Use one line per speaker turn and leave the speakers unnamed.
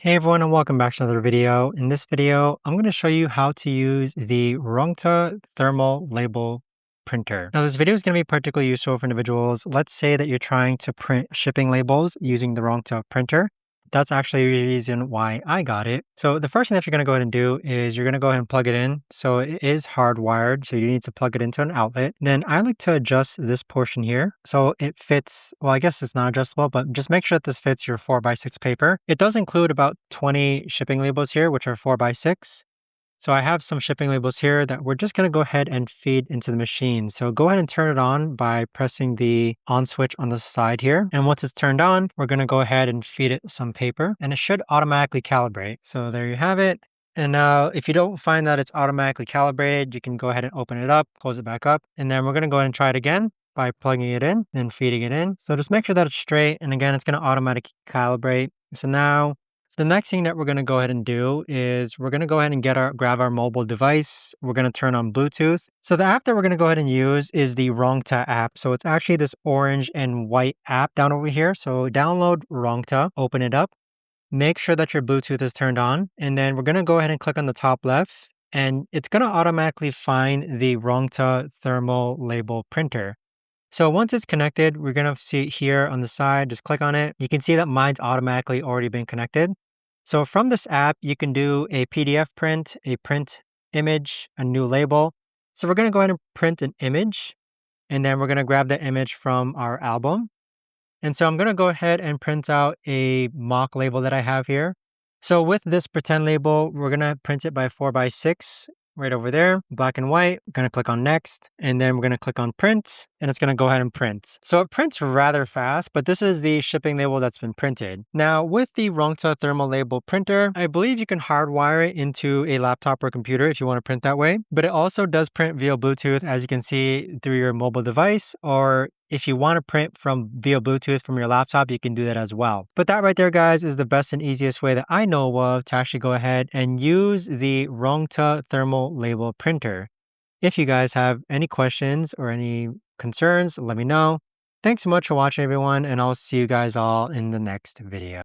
Hey everyone, and welcome back to another video. In this video, I'm going to show you how to use the Rongta Thermal Label Printer. Now this video is going to be particularly useful for individuals. Let's say that you're trying to print shipping labels using the Rongta printer. That's actually the reason why I got it. So the first thing that you're going to go ahead and do is you're going to go ahead and plug it in. So it is hardwired, so you need to plug it into an outlet. Then I like to adjust this portion here so it fits. Well, I guess it's not adjustable, but just make sure that this fits your 4x6 paper. It does include about 20 shipping labels here, which are 4x6. So I have some shipping labels here that we're just going to go ahead and feed into the machine. So go ahead and turn it on by pressing the on switch on the side here. And once it's turned on, we're going to go ahead and feed it some paper and it should automatically calibrate. So there you have it. And now if you don't find that it's automatically calibrated, you can go ahead and open it up, close it back up. And then we're going to go ahead and try it again by plugging it in and feeding it in. So just make sure that it's straight. And again, it's going to automatically calibrate. So now the next thing that we're going to go ahead and do is we're going to go ahead and grab our mobile device. We're going to turn on Bluetooth. So the app that we're going to go ahead and use is the Rongta app. So it's actually this orange and white app down over here. So download Rongta, open it up, make sure that your Bluetooth is turned on. And then we're going to go ahead and click on the top left and it's going to automatically find the Rongta Thermal Label Printer. So once it's connected, we're going to see it here on the side. Just click on it. You can see that mine's automatically already been connected. So from this app, you can do a PDF print, a print image, a new label. So we're going to go ahead and print an image, and then we're going to grab the image from our album. And so I'm going to go ahead and print out a mock label that I have here. So with this pretend label, we're going to print it by 4x6 right over there, black and white. We're going to click on next, and then we're going to click on print, and it's going to go ahead and print. So it prints rather fast, but this is the shipping label that's been printed. Now with the Rongta Thermal Label Printer, I believe you can hardwire it into a laptop or computer if you want to print that way, but it also does print via Bluetooth, as you can see through your mobile device, or if you want to print from via Bluetooth from your laptop, you can do that as well. But that right there, guys, is the best and easiest way that I know of to actually go ahead and use the Rongta Thermal Label Printer. If you guys have any questions or any concerns, let me know. Thanks so much for watching, everyone, and I'll see you guys all in the next video.